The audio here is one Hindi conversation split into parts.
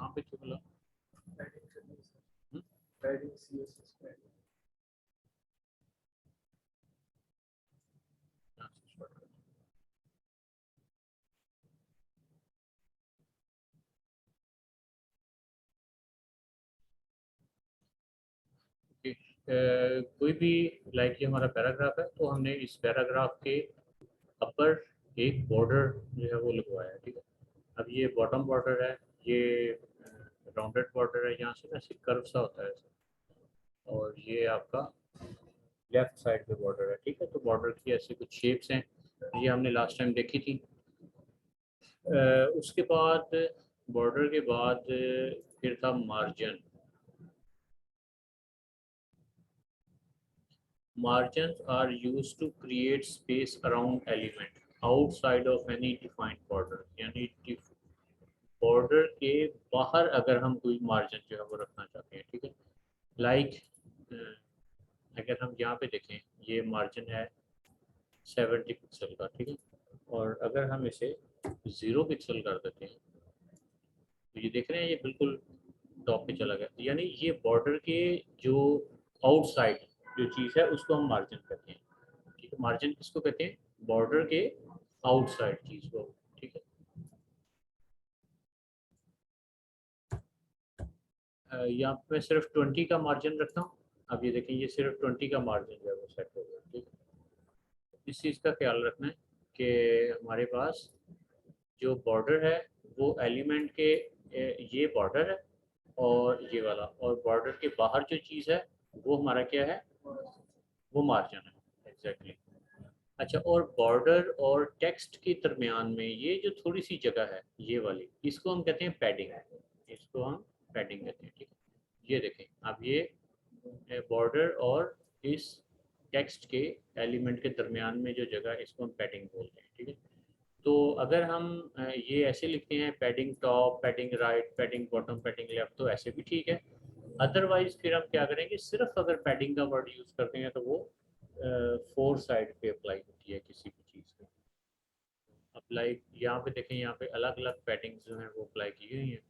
कहाँ पे बोला कोई भी लाइक ये हमारा पैराग्राफ है, तो हमने इस पैराग्राफ के अपर एक बॉर्डर जो है वो लगवाया है, ठीक है। अब ये बॉटम बॉर्डर है, ये राउंडेड बॉर्डर है, यहाँ से ना ऐसे कर्व सा होता है ऐसे, और ये आपका लेफ्ट साइड पे बॉर्डर है, ठीक है। तो बॉर्डर की ऐसे कुछ शेप्स हैं, ये हमने लास्ट टाइम देखी थी। उसके बाद बॉर्डर के बाद फिर था margin. Margins are used to create space around element outside of any defined border, यानी बॉर्डर के बाहर अगर हम कोई मार्जिन जो है वो रखना चाहते हैं, ठीक है। लाइक अगर हम यहाँ पे देखें, ये मार्जिन है 70 पिक्सल का, ठीक है। और अगर हम इसे 0 पिक्सल कर देते हैं, तो ये देख रहे हैं ये बिल्कुल टॉप पे चला गया, यानी ये बॉर्डर के जो आउटसाइड जो चीज़ है उसको हम मार्जिन कहते हैं, ठीक है। मार्जिन किसको कहते हैं? बॉर्डर के आउटसाइड चीज को, ठीक है। यहाँ पे मैं सिर्फ 20 का मार्जिन रखता हूँ। अब ये देखें, ये सिर्फ 20 का मार्जिन जो है वो सेट हो गया, ठीक है। इस चीज़ का ख्याल रखना है कि हमारे पास जो बॉर्डर है वो एलिमेंट के ये बॉर्डर है और ये वाला, और बॉर्डर के बाहर जो चीज़ है वो हमारा क्या है? वो मार्जिन है, एग्जैक्टली। अच्छा, और बॉर्डर और टेक्स्ट के दरमियान में ये जो थोड़ी सी जगह है ये वाली, इसको हम कहते हैं पैडिंग, इसको हम पैडिंग कहते हैं, ठीक है। ये देखें, अब ये बॉर्डर और इस टेक्स्ट के एलिमेंट के दरमियान में जो जगह, इसको हम पैडिंग बोलते हैं, ठीक है। तो अगर हम ये ऐसे लिखते हैं padding top, padding right, padding bottom, padding left, तो ऐसे भी ठीक है। अदरवाइज फिर हम क्या करेंगे, सिर्फ अगर पैडिंग का वर्ड यूज़ करते हैं तो वो फोर साइड पे अप्लाई होती है किसी भी चीज़ में। अप्लाई यहाँ पे देखें, यहाँ पे अलग अलग पैडिंग जो हैं वो अप्लाई की हुई हैं।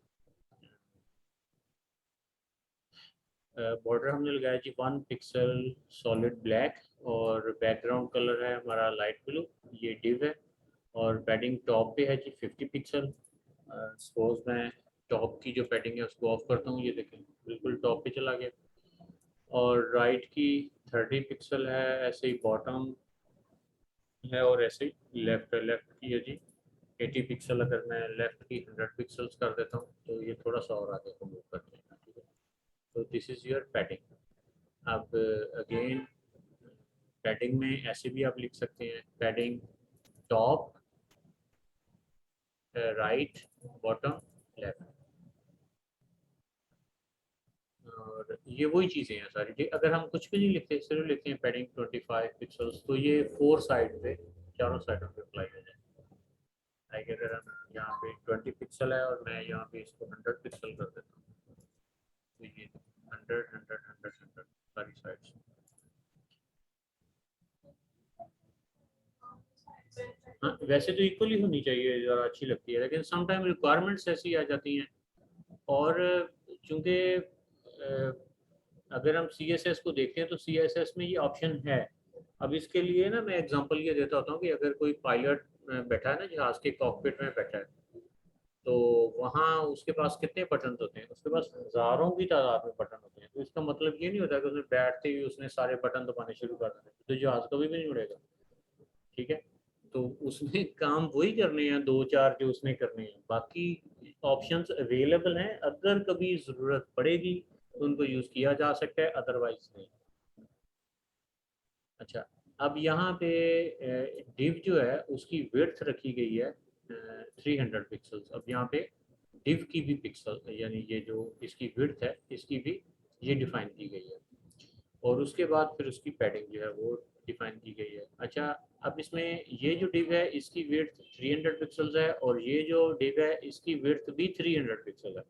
बॉर्डर हमने लगाया जी 1 पिक्सल सॉलिड ब्लैक, और बैकग्राउंड कलर है हमारा लाइट ब्लू, ये डिव है। और पैडिंग टॉप पे है जी 50 पिक्सल। सपोज मैं टॉप की जो पैडिंग है उसको ऑफ करता हूँ, ये देखें बिल्कुल टॉप पे चला गया। और राइट की 30 पिक्सल है, ऐसे ही बॉटम है, और ऐसे ही लेफ्ट की है जी 80 पिक्सल। अगर मैं लेफ्ट की 100 पिक्सल्स कर देता हूँ तो ये थोड़ा सा और आगे को मूव कर देगा, ठीक है। तो दिस इज़ योर पैडिंग। अब अगेन पैडिंग में ऐसे भी आप लिख सकते हैं, padding top, right, bottom, left. और ये वही चीज़ें हैं सारी, ठीक। अगर हम कुछ भी नहीं लिखते, सिर्फ लिखते हैं पैडिंग 25 पिक्सल्स, तो ये फोर साइड पे, चारों साइडों पे अप्लाई हो जाए। लाइक अगर हम यहाँ पे 20 पिक्सल है और मैं यहाँ पे इसको 100 पिक्सल कर देता हूँ, तो ये 100 सारी साइड्स। हाँ, वैसे तो इक्वली होनी चाहिए, ज़रा अच्छी लगती है, लेकिन समटाइम रिक्वायरमेंट्स ऐसी आ जाती हैं। और चूँकि अगर हम CSS को देखते हैं तो CSS में ये ऑप्शन है। अब इसके लिए ना मैं एग्जांपल ये देता होता हूँ कि अगर कोई पायलट बैठा है ना, जहाज़ के कॉकपिट में बैठा है, तो वहाँ उसके पास कितने बटन होते हैं? उसके पास हज़ारों की तादाद में बटन होते हैं। तो इसका मतलब ये नहीं होता कि उसने बैठते ही उसने सारे बटन दबाने शुरू कर देने, तो जहाज़ कभी भी नहीं उड़ेगा, ठीक है। तो उसने काम वही करने हैं, दो चार जो उसने करने हैं, बाकी ऑप्शंस अवेलेबल हैं। अगर कभी ज़रूरत पड़ेगी तो उनको यूज़ किया जा सकता है, अदरवाइज नहीं। अच्छा, अब यहाँ पे डिव जो है उसकी विड्थ रखी गई है 300 पिक्सल्स। अब यहाँ पे डिव की भी पिक्सल, यानी ये जो इसकी विड्थ है इसकी भी ये डिफाइन की गई है, और उसके बाद फिर उसकी पैडिंग जो है वो डिफाइन की गई है। अच्छा, अब इसमें ये जो डिव है इसकी विड्थ 300 पिक्सल्स है, और ये जो डिव है इसकी विड्थ भी 300 पिक्सल है,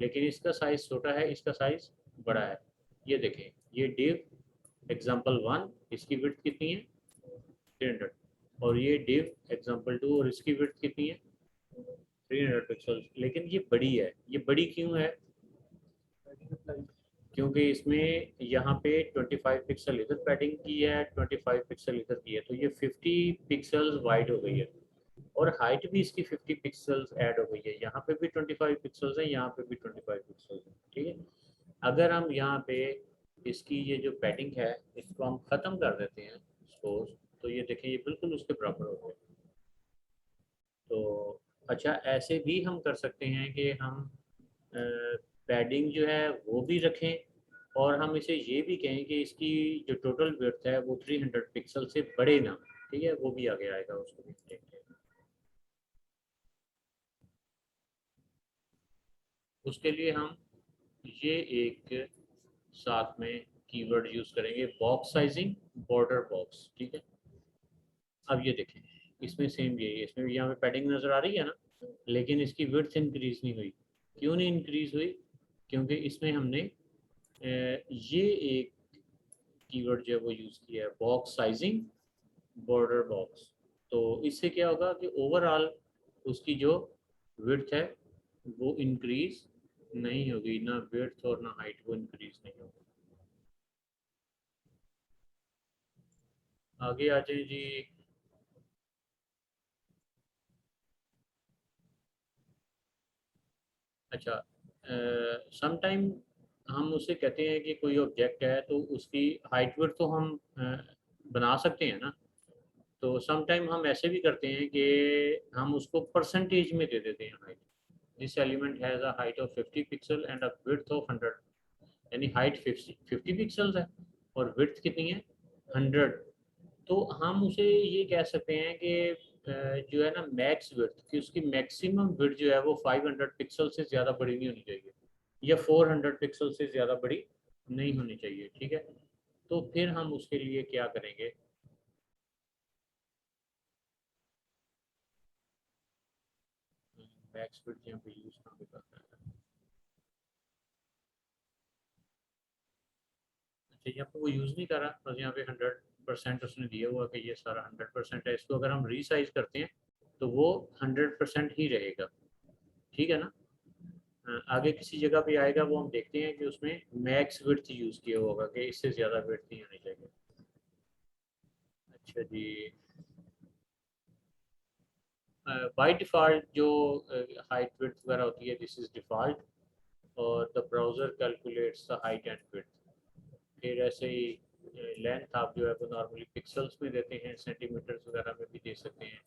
लेकिन इसका साइज छोटा है, इसका साइज बड़ा है। ये देखें, ये डिव एग्जाम्पल 1, इसकी विड्थ कितनी है? 300। और ये डिव एग्जाम्पल 2, और इसकी विड्थ कितनी है? 300 पिक्सल, लेकिन ये बड़ी है। ये बड़ी क्यों है? क्योंकि इसमें यहाँ पे 25 पिक्सल इधर पैडिंग की है, 25 पिक्सल इधर की है, तो ये 50 पिक्सल्स वाइड हो गई है। और हाइट भी इसकी 50 पिक्सल्स ऐड हो गई है। यहाँ पे भी 25 पिक्सल्स है, यहाँ पे भी 25 पिक्सल्स है। ठीक है, अगर हम यहाँ पे इसकी ये जो पैडिंग है इसको हम ख़त्म कर देते हैं सपोज, तो ये देखें ये बिल्कुल उसके बराबर हो गया। तो अच्छा, ऐसे भी हम कर सकते हैं कि हम पैडिंग जो है वो भी रखें, और हम इसे ये भी कहें कि इसकी जो टोटल विड्थ है वो 300 पिक्सल से बड़े ना। ठीक है, वो भी आगे आएगा, उसको भी देखते हैं। उसके लिए हम ये एक साथ में कीवर्ड यूज़ करेंगे, बॉक्स साइजिंग, बॉर्डर बॉक्स। ठीक है, अब ये देखें इसमें सेम यही है, इसमें भी यहाँ पे पैडिंग नज़र आ रही है ना, लेकिन इसकी विड्थ इंक्रीज नहीं हुई। क्यों नहीं इंक्रीज हुई? क्योंकि इसमें हमने ये एक कीवर्ड जो है वो यूज़ किया है, बॉक्स साइजिंग, बॉर्डर बॉक्स। तो इससे क्या होगा कि ओवरऑल उसकी जो विड्थ है वो इंक्रीज नहीं होगी, ना विड्थ और ना हाइट वो इंक्रीज नहीं होगी। आगे आ जाए जी। अच्छा, समटाइम हम उसे कहते हैं कि कोई ऑब्जेक्ट है तो उसकी हाइट विड्थ तो हम बना सकते हैं ना। तो समटाइम हम ऐसे भी करते हैं कि हम उसको परसेंटेज में दे देते हैं height. This element has a height of 50 pixel and a width of 100, यानी हाइट 50 पिक्सल्स है और विड्थ कितनी है 100। तो हम उसे ये कह सकते हैं कि जो है ना मैक्स विड्थ, कि उसकी मैक्सिमम विड्थ जो है वो 500 पिक्सल से ज़्यादा बड़ी नहीं होनी चाहिए, या 400 पिक्सल से ज़्यादा बड़ी नहीं होनी चाहिए। ठीक है, तो फिर हम उसके लिए क्या करेंगे, मैक्स विड्थ यहाँ पे यूज़ कहाँ पे करना है? अच्छा, यहाँ पे वो यूज़ नहीं कर रहा, बस यहाँ पे 100% उसने दिया हुआ कि ये सारा 100% है। इसको अगर हम रीसाइज करते हैं तो वो 100% ही रहेगा। ठीक है ना। आगे किसी जगह पे आएगा वो हम देखते हैं कि उसमें मैक्स विड्थ यूज़ किया होगा कि इससे ज़्यादा विड्थ नहीं होनी चाहिए। अच्छा जी, बाय डिफ़ॉल्ट जो हाइट विड्थ वगैरह होती है, दिस इज़ डिफ़ॉल्ट, और the browser calculates the height and width. फिर ऐसे ही लेंथ आप जो है वो नॉर्मली पिक्सल्स में देते हैं, सेंटीमीटर्स वगैरह में भी दे सकते हैं,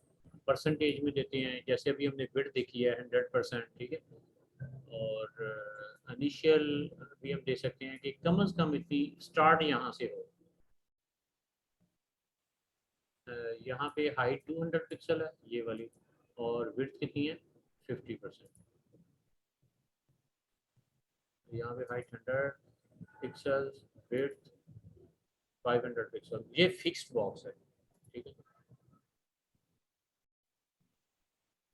परसेंटेज में देते हैं। जैसे अभी हमने विड्थ देखी है 100%। ठीक है, और इनिशियल भी हम दे सकते हैं कि कम से कम इतनी स्टार्ट यहाँ से हो। यहाँ पे हाइट 200 पिक्सल है ये वाली, और विड्थ कितनी है 50%। यहाँ पे हाइट 100 पिक्सल्स, विड्थ 500 पिक्सल, ये फिक्स्ड बॉक्स है। ठीक है,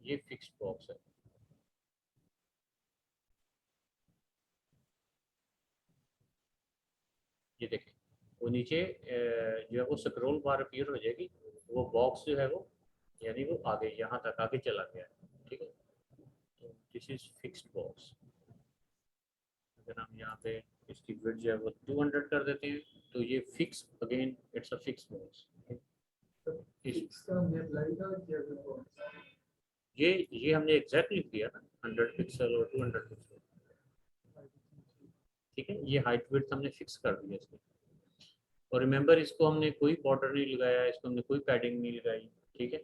ये फिक्स्ड बॉक्स है। ये देखें वो नीचे जो है वो स्क्रॉल बार अपीयर हो जाएगी, वो बॉक्स जो है वो, यानी वो आगे यहाँ तक आगे चला गया है। ठीक है, तो दिस इज फिक्स्ड बॉक्स। अगर हम यहाँ पे इसकी विड्थ जो है वो 200 कर देते हैं तो ये fix, again it's a fix box. ये हमने एग्जैक्टली दिया ना, 100 पिक्सल और 200 पिक्सल। ठीक है, ये हाइट विड्थ हमने फिक्स कर दिया इसमें। और रिमेंबर इसको हमने कोई बॉर्डर नहीं लगाया, इसको हमने कोई पैडिंग नहीं लगाई। ठीक है,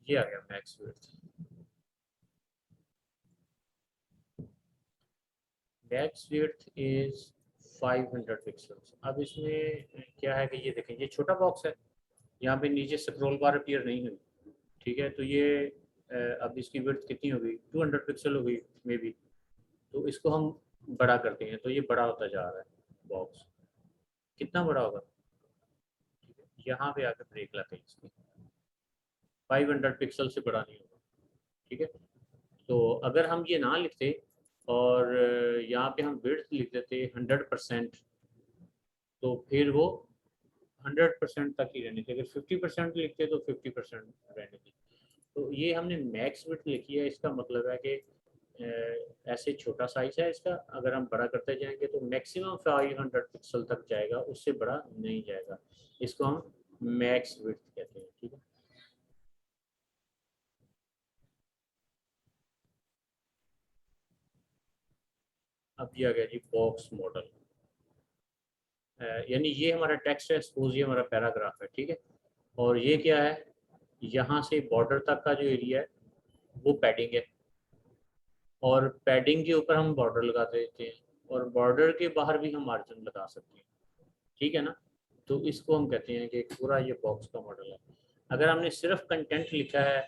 ये आ गया max width. Max width is 500 pixels. अब इसमें क्या है कि ये देखें ये छोटा बॉक्स है, यहाँ पे नीचे स्क्रॉल बार अपीयर नहीं हुई। ठीक है, तो ये अब इसकी विड्थ कितनी होगी 200 पिक्सल हो गई मे बी। तो इसको हम बड़ा करते हैं तो ये बड़ा होता जा रहा है बॉक्स। कितना बड़ा होगा? ठीक है, यहाँ पे आकर ब्रेक लाते हैं इसकी, 500 पिक्सल से बड़ा नहीं होगा। ठीक है, तो अगर हम ये ना लिखते और यहाँ पे हम विड्थ लिख देते 100%, तो फिर वो 100% तक ही रहनी थी, अगर 50% लिखते तो 50% रहनी थी। तो ये हमने मैक्स विड्थ लिखी है, इसका मतलब है कि ऐसे छोटा साइज है इसका, अगर हम बड़ा करते जाएंगे तो मैक्सिमम 500 पिक्सल तक जाएगा, उससे बड़ा नहीं जाएगा। इसको हम मैक्स विड्थ कहते हैं, ठीक है। अब ये आ गया जी बॉक्स मॉडल, यानी ये हमारा टेक्स्ट है, सपोज ये हमारा पैराग्राफ है, ठीक है। और ये क्या है, यहाँ से बॉर्डर तक का जो एरिया है वो पैडिंग है, और पैडिंग के ऊपर हम बॉर्डर लगा देते हैं, और बॉर्डर के बाहर भी हम मार्जिन लगा सकते हैं, ठीक है ना। तो इसको हम कहते हैं कि पूरा ये बॉक्स का मॉडल है। अगर हमने सिर्फ कंटेंट लिखा है,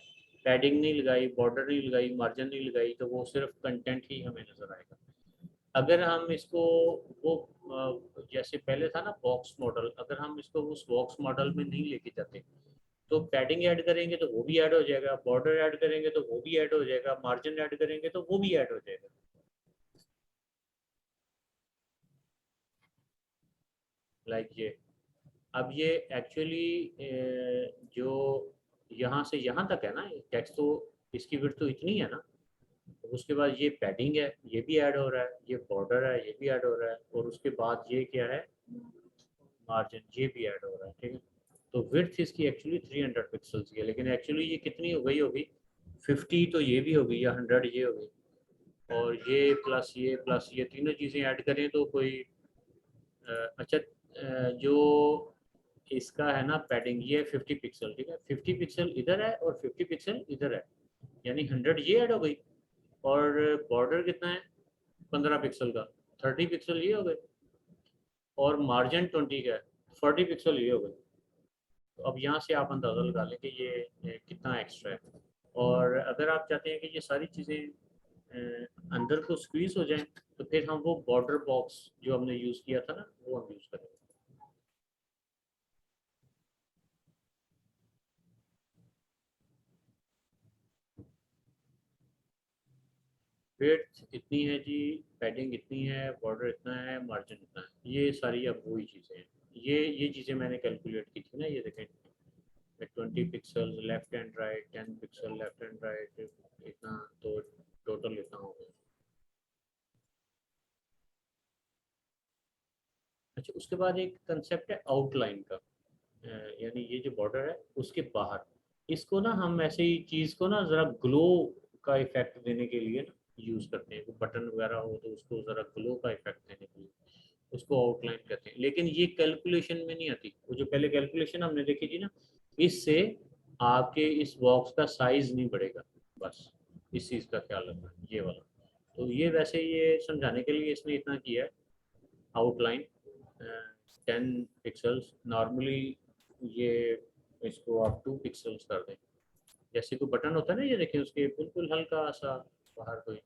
पैडिंग नहीं लगाई, बॉर्डर नहीं लगाई, मार्जिन नहीं लगाई, तो वो सिर्फ कंटेंट ही हमें नजर आएगा। अगर हम इसको वो जैसे पहले था ना बॉक्स मॉडल, अगर हम इसको उस बॉक्स मॉडल में नहीं लेके जाते तो पैडिंग ऐड करेंगे तो वो भी ऐड हो जाएगा, बॉर्डर ऐड करेंगे तो वो भी ऐड हो जाएगा, मार्जिन ऐड करेंगे तो वो भी ऐड हो जाएगा, लाइक ये। अब ये एक्चुअली जो यहाँ से यहाँ तक है ना टेक्स्ट, तो इसकी विड्थ तो इतनी है ना, उसके बाद ये पैडिंग है, ये भी ऐड हो रहा है, ये बॉर्डर है, ये भी ऐड हो रहा है, और उसके बाद ये क्या है, मार्जिन, ये भी ऐड हो रहा है, ठीक है। तो विड्थ इसकी एक्चुअली 300 पिक्सल्स की है, लेकिन एक्चुअली ये कितनी हो गई होगी, 50 तो ये भी होगी, या 100 ये होगी, और ये प्लस ये तीनों चीज़ें ऐड करें तो कोई अच्छा जो इसका है ना पैडिंग, ये 50 पिक्सल, ठीक है, 50 पिक्सल इधर है और 50 पिक्सल इधर है, यानी 100 ये ऐड हो गई, और बॉर्डर कितना है 15 पिक्सल का, 30 पिक्सल ये हो गए, और मार्जिन 20 का है, 40 पिक्सल ये हो गए। तो अब यहाँ से आप अंदाज़ा लगा लें कि ये कितना एक्स्ट्रा है। और अगर आप चाहते हैं कि ये सारी चीज़ें अंदर को स्क्वीज हो जाएं, तो फिर हम वो बॉर्डर बॉक्स जो हमने यूज़ किया था ना वो हम यूज़ करेंगे। विड्थ इतनी है जी, पैडिंग इतनी है, बॉर्डर इतना है, मार्जिन इतना है, ये सारी अब वही चीज़ें हैं। ये चीज़ें मैंने कैलकुलेट की थी ना, ये देखें 20 pixel left and right, 10 pixel left and right, इतना, तो टोटल इतना हो गया। अच्छा, उसके बाद एक कंसेप्ट है आउटलाइन का, यानी ये जो बॉर्डर है उसके बाहर, इसको ना हम ऐसे ही चीज़ को ना ज़रा ग्लो का इफेक्ट देने के लिए ना यूज़ करते हैं, बटन वगैरह हो तो उसको ज़रा ग्लो का इफेक्ट देने के लिए उसको आउटलाइन कहते हैं, लेकिन ये कैलकुलेशन में नहीं आती। वो जो पहले कैलकुलेशन हमने देखी थी ना, इससे आपके इस बॉक्स का साइज नहीं बढ़ेगा, बस इस चीज़ का ख्याल रखना, ये वाला। तो ये वैसे ये समझाने के लिए इसने इतना किया है, आउटलाइन 10 पिक्सल्स नॉर्मली, ये इसको आप 2 पिक्सल्स कर दें, जैसे कोई बटन होता है ना, ये देखिए उसके बिल्कुल हल्का सा बाहर कोई।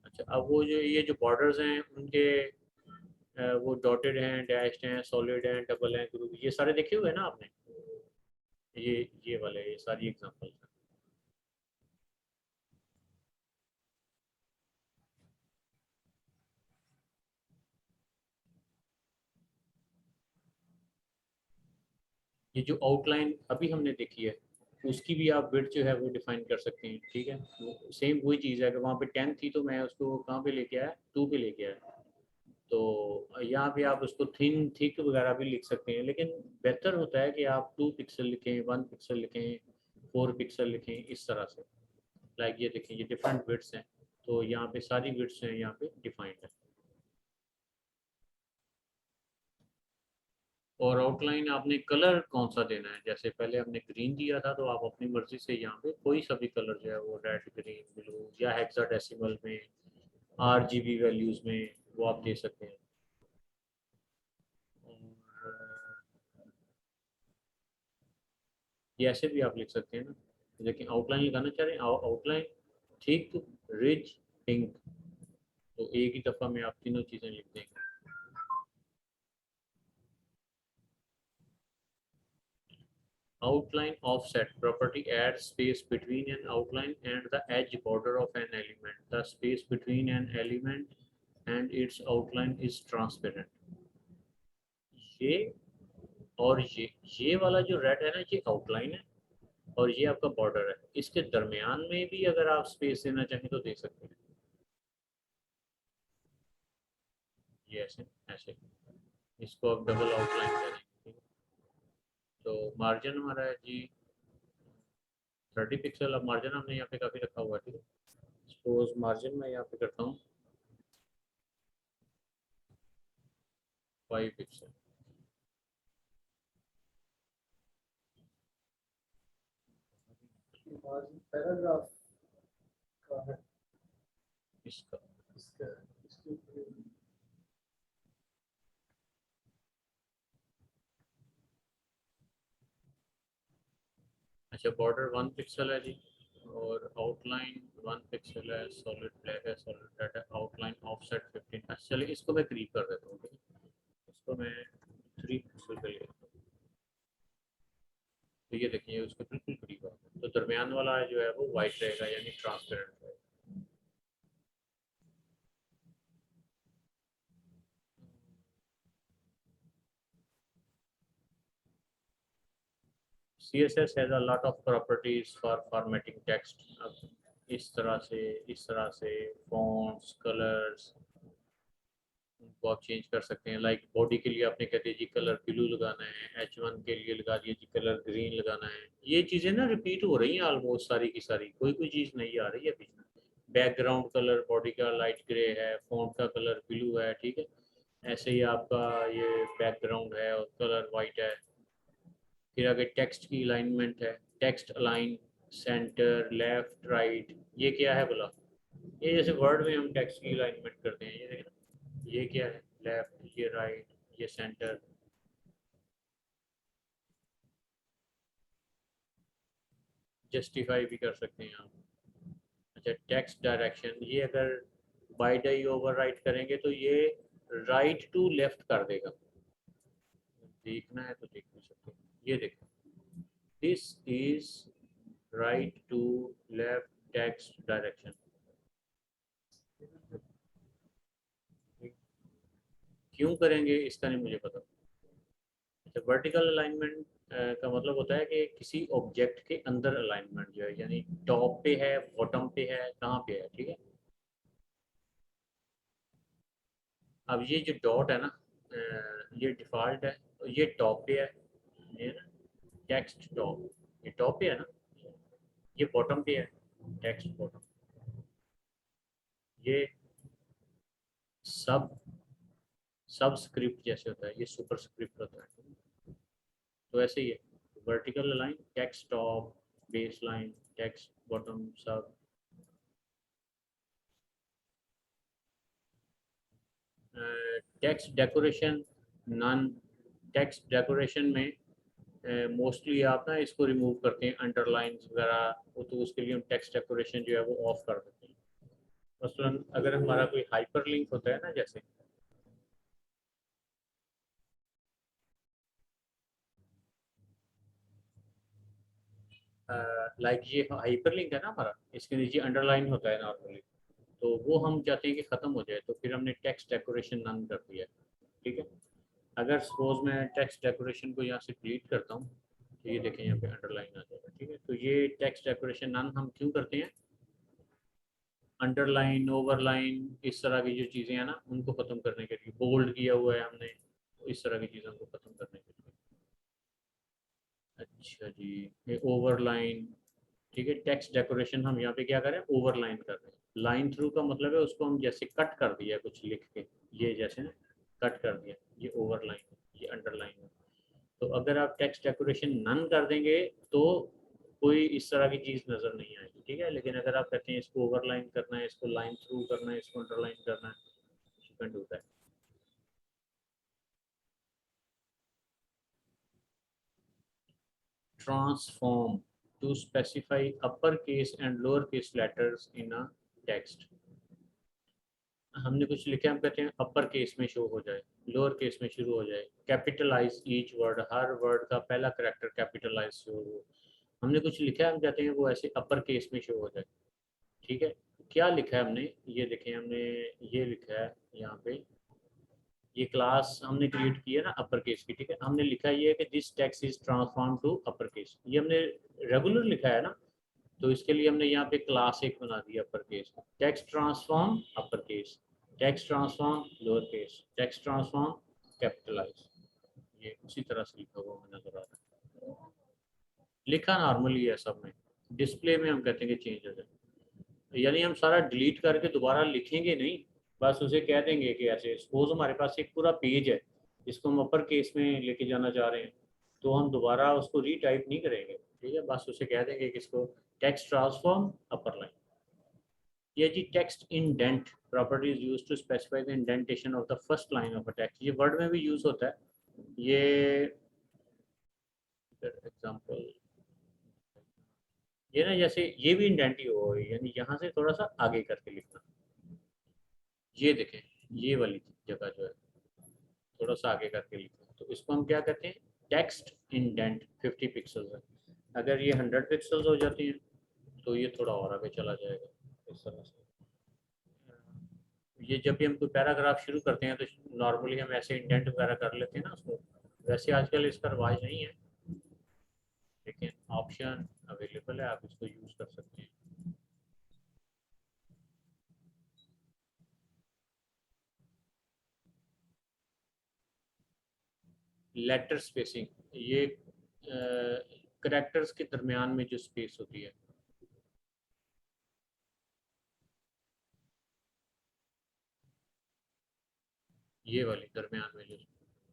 अच्छा, अब वो जो ये जो बॉर्डर्स हैं उनके वो डॉटेड हैं, डैश्ड हैं, सॉलिड हैं, डबल हैं, ग्रुप, ये सारे देखे हुए हैं ना आपने, ये वाले ये सारी एग्जांपल हैं। ये जो आउटलाइन अभी हमने देखी है उसकी भी आप विड्थ जो है वो डिफाइन कर सकते हैं, ठीक है। सेम वही चीज़ है, अगर वहाँ पे 10 थी तो मैं उसको कहाँ पे लेके आया, 2 पे लेके आया। तो यहाँ पे आप उसको थिन थिक वगैरह भी लिख सकते हैं, लेकिन बेहतर होता है कि आप 2 पिक्सल लिखें, 1 पिक्सल लिखें, 4 पिक्सल लिखें, इस तरह से। लाइक ये देखें, ये डिफरेंट विड्स हैं, तो यहाँ पे सारी विड्स हैं यहाँ पे डिफाइंड है। और आउटलाइन आपने कलर कौन सा देना है, जैसे पहले हमने ग्रीन दिया था, तो आप अपनी मर्जी से यहाँ पे कोई सा भी कलर जो है वो रेड, ग्रीन, ब्लू, या हेक्साडेसिमल में, RGB वैल्यूज में वो आप दे सकते हैं। और ये ऐसे भी आप लिख सकते हैं ना, लेकिन आउटलाइन लगाना चाह रहे हैं, आउटलाइन थिक, रिच, पिंक, तो एक ही दफ़ा में आप तीनों चीज़ें लिख देंगे। Outline offset property adds space between an outline and the edge border of an element. space between an element and its outline is transparent. ये और ये वाला जो रेड है ना, ये आउटलाइन है और ये आपका बॉर्डर है। इसके दरमियान में भी अगर आप स्पेस देना चाहें तो दे सकते हैं। ये ऐसे ऐसे इसको आप डबल आउटलाइन करेंगे। तो मार्जिन हमारा है जी 30 पिक्सल। अब मार्जिन हमने यहाँ पे काफ़ी रखा हुआ है, ठीक है। सपोज मार्जिन मैं यहाँ पे करता हूँ 5 पिक्सल। पैराग्राफ का है इसका इसका इसके अच्छा, बॉर्डर 1 पिक्सल है जी और आउटलाइन 1 पिक्सल है, सॉलिड ब्लैक है, सॉलिड रेड है, आउटलाइन ऑफसेट 15। अच्छा चलिए इसको मैं करीब कर देता हूँ, ठीक है। इसको मैं 3 पिक्सल पे ले लेता हूँ। तो ये देखिए उसके बिल्कुल करीब आ गया। तो दरमियान वाला जो है वो वाइट रहेगा, यानी ट्रांसपेरेंट रहेगा। CSS has a lot of properties for formatting text। अब इस तरह से fonts, colors उनको आप चेंज कर सकते हैं। लाइक बॉडी के लिए आपने कहते हैं जी कलर ब्लू लगाना है, H1 के लिए लगा दिया जी कलर ग्रीन लगाना है। ये चीज़ें ना रिपीट हो रही हैं ऑलमोस्ट सारी की सारी, कोई चीज़ नहीं आ रही है बीच में। बैकग्राउंड कलर बॉडी का लाइट ग्रे है, फॉन्ट का कलर ब्लू है, ठीक है। ऐसे ही आपका ये बैकग्राउंड है और कलर वाइट है। फिर आगे टेक्स्ट की अलाइनमेंट है, text align, centre, left, right. ये क्या है बोला? ये जैसे वर्ड में हम टेक्स्ट की अलाइनमेंट करते हैं, ये देखिए ना, ये क्या है? लेफ्ट, ये राइट, ये सेंटर। जस्टिफाई भी कर सकते हैं आप। अच्छा, टेक्स्ट डायरेक्शन, ये अगर बाई डाई ओवर राइट करेंगे तो ये राइट टू लेफ्ट कर देगा। देखना है तो देख नहीं सकते। ये देखो, this is right to left text direction. क्यों करेंगे इसका नहीं मुझे पता। अच्छा, वर्टिकल अलाइनमेंट का मतलब होता है कि किसी ऑब्जेक्ट के अंदर अलाइनमेंट जो है, यानी टॉप पे है, बॉटम पे है, कहाँ पे है, ठीक है। अब ये जो डॉट है ना, ये डिफ़ॉल्ट है, तो ये टॉप पे है, ये ना टेक्स्ट टॉप, ये टॉप पे है ना, ये बॉटम पे है, टेक्स्ट बॉटम। ये सब सब स्क्रिप्ट जैसे होता है, ये सुपर स्क्रिप्ट होता है। तो ऐसे ही है, vertical line text top, base line text bottom, सब। Text decoration none. Text decoration में मोस्टली आप ना इसको रिमूव करते हैं, अंडरलाइंस वगैरह, तो उसके लिए हम टेक्स्ट डेकोरेशन जो है वो ऑफ कर देते हैं। मसलन अगर हमारा कोई हाइपर लिंक होता है ना, जैसे लाइक ये हाइपर लिंक है ना हमारा, इसके नीचे अंडरलाइन होता है नॉर्मली, तो वो हम चाहते हैं कि ख़त्म हो जाए, तो फिर हमने टेक्स्ट डेकोरेशन नन कर दिया, ठीक है। अगर सपोज मैं टेक्स्ट डेकोरेशन को यहाँ से डिलीट करता हूँ, तो ये देखें यहाँ पे अंडरलाइन आ जाएगा, ठीक है। तो ये टेक्स्ट डेकोरेशन नन हम क्यों करते हैं? अंडरलाइन, ओवरलाइन, इस तरह की जो चीज़ें हैं ना उनको ख़त्म करने के लिए। बोल्ड किया हुआ है हमने, तो इस तरह की चीज़ों को ख़त्म करने के लिए। अच्छा जी, ये ओवरलाइन, ठीक है। टेक्स्ट डेकोरेशन हम यहाँ पे क्या करें, ओवरलाइन कर रहे हैं। लाइन थ्रू का मतलब है उसको हम जैसे कट कर दिया कुछ लिख के, ये जैसे ना कट कर दिया, ये ओवरलाइन, ये अंडरलाइन है। तो अगर आप टेक्स्ट डेकोरेशन नन कर देंगे तो कोई इस तरह की चीज़ नज़र नहीं आएगी, ठीक है। लेकिन अगर आप कहते हैं इसको ओवरलाइन करना है, इसको लाइन थ्रू करना है, इसको अंडरलाइन करना है, you can do that. Transform to specify upper case and lower case letters in a text. हमने कुछ लिखा है, हम कहते हैं अपर केस में शो हो जाए, लोअर केस में शुरू हो जाए, कैपिटलाइज ईच वर्ड, हर वर्ड का पहला करेक्टर कैपिटलाइज हो। हमने कुछ लिखा है, हम कहते हैं वो ऐसे अपर केस में शो हो जाए, ठीक है। क्या लिखा है हमने, ये देखें हमने ये लिखा है यहाँ पे, ये क्लास हमने क्रिएट की है ना अपर केस की, ठीक है। हमने लिखा ये है कि this text is transform to upper case, ये हमने रेगुलर लिखा है ना, तो इसके लिए हमने यहाँ पे क्लास एक बना दिया upper case, text transform upper case, text transform lower case, text transform capitalise, ये उसी तरह से लिखा हुआ हमें नजर आ रहा है। लिखा नॉर्मली है सब में, डिस्प्ले में हम कहते हैं कि चेंज हो जाए, यानी हम सारा डिलीट करके दोबारा लिखेंगे नहीं, बस उसे कह देंगे कि ऐसे सपोज हमारे पास एक पूरा पेज है जिसको हम अपर केस में लेके जाना चाह रहे हैं, तो हम दोबारा उसको रीटाइप नहीं करेंगे, ठीक है, बस उसे कह देंगे कि इसको टेक्स्ट ट्रांसफॉर्म अपर लाइन। ये जी text indent property is used to specify the indentation of the first line of a text, ये वर्ड में भी यूज होता है। ये एग्जांपल, ये ना जैसे ये भी इंडेंट ही हो, यानी यहाँ से थोड़ा सा आगे करके लिखना, ये देखें ये वाली जगह जो है थोड़ा सा आगे करके लिखना, तो इसको हम क्या कहते हैं, टेक्स्ट इंडेंट 50 पिक्सल्स है। अगर ये 100 पिक्सल्स हो जाती हैं तो ये थोड़ा और आगे चला जाएगा इस तरह से। ये जब भी हम कोई पैराग्राफ शुरू करते हैं तो नॉर्मली हम ऐसे इंडेंट वगैरह कर लेते हैं ना उसको, वैसे आजकल इसका रिवाज नहीं है, लेकिन ऑप्शन अवेलेबल है, आप इसको यूज कर सकते हैं। लेटर स्पेसिंग, ये करेक्टर्स के दरमियान में जो स्पेस होती है, ये वाली दरमियान में जो,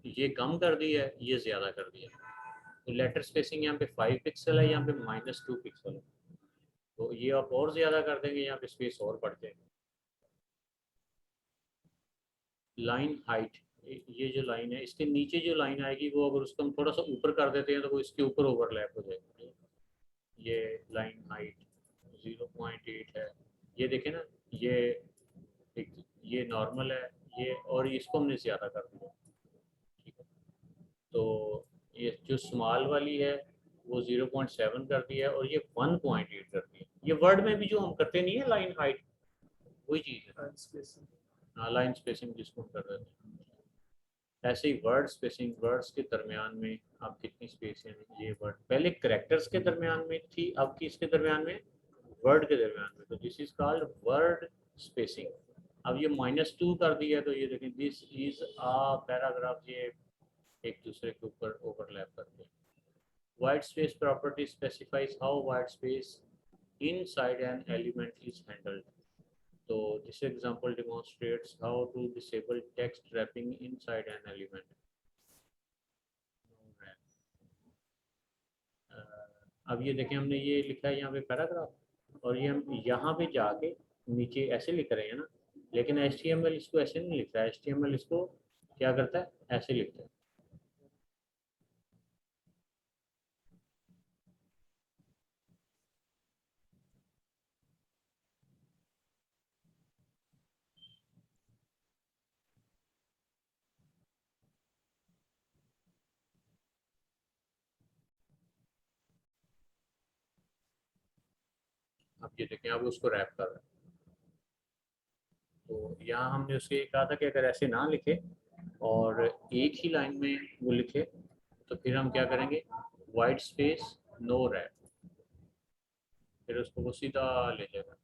ये कम कर दी है ये ज़्यादा कर दिया, तो लेटर स्पेसिंग यहाँ पे 5 पिक्सल है, यहाँ पे -2 पिक्सल है, तो ये आप और ज़्यादा कर देंगे, यहाँ पे स्पेस और बढ़ जाएगी। लाइन हाइट, ये जो लाइन है इसके नीचे जो लाइन आएगी वो अगर उसको हम थोड़ा सा ऊपर कर देते हैं तो वो इसके ऊपर ओवरलैप हो जाएगी। ये लाइन हाइट 0.8 है, ये देखें ना, ये एक, ये नॉर्मल है, ये और इसको हमने ज़्यादा कर दिया, ठीक है। तो ये जो स्मॉल वाली है वो 0.7 कर दिया है और ये 1.8 कर दिया, ये वर्ड में भी जो हम करते नहीं है लाइन हाइट, वही चीज़ है। हाँ लाइन स्पेसिंग जिसको हम कर रहे थे, ऐसे ही वर्ड स्पेसिंग, वर्ड्स के दरमियान में आप कितनी स्पेस है, ये वर्ड पहले करेक्टर्स के दरमियान में थी, अब किसके दरमियान में, वर्ड के दरमियान में, तो this is called word spacing. अब ये -2 कर दिया है तो ये देखें दिस इज अ पैराग्राफ, ये एक दूसरे के ऊपर ओवरलैप करते हैं। White space property specifies how white space inside an element is handled, so this example demonstrates how to disable text wrapping inside an element. अब ये देखें हमने ये लिखा है यहाँ पे पैराग्राफ, और ये हम यहाँ पे जाके नीचे ऐसे लिख रहे हैं ना, लेकिन HTML इसको ऐसे नहीं लिखता है, HTML इसको क्या करता है, ऐसे लिखता है। अब ये देखें अब उसको रैप कर रहा है, तो यहाँ हमने उसके कहा था कि अगर ऐसे ना लिखे और एक ही लाइन में वो लिखे तो फिर हम क्या करेंगे, वाइट स्पेस नो रैप, फिर उसको वो सीधा ले जाएगा।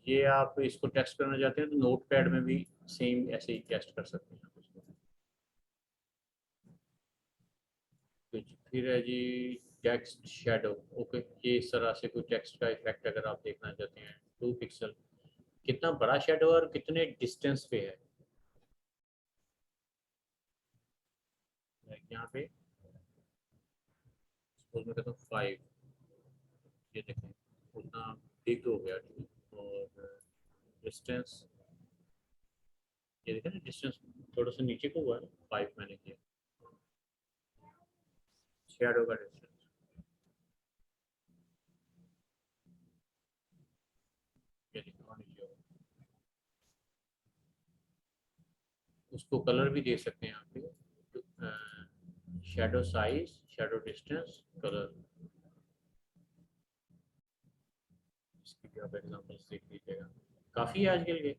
ये आप इसको टेस्ट करना चाहते हैं तो नोट पैड में भी सेम ऐसे ही टेस्ट कर सकते हैं उसको। फिर है जी टेक्स्ट शेडो, ओके, ये इस तरह से कोई टेक्स्ट का इफेक्ट अगर आप देखना चाहते हैं, 2 पिक्सल, कितना बड़ा शेडो और कितने डिस्टेंस पे है, यहाँ पे सपोज मैं कहता हूँ 5, ये देखें उतना बिग हो गया, और डिस्टेंस, ये देखें ना डिस्टेंस थोड़ा सा नीचे को हुआ है, 5 मैंने किया शेडो का डिस्टेंस, ये देखें और नीचे होगा। उसको कलर भी दे सकते हैं आप, shadow size, shadow distance, colour, इसकी भी आप एग्जांपल्स देख लीजिएगा। काफ़ी है आज के लिए।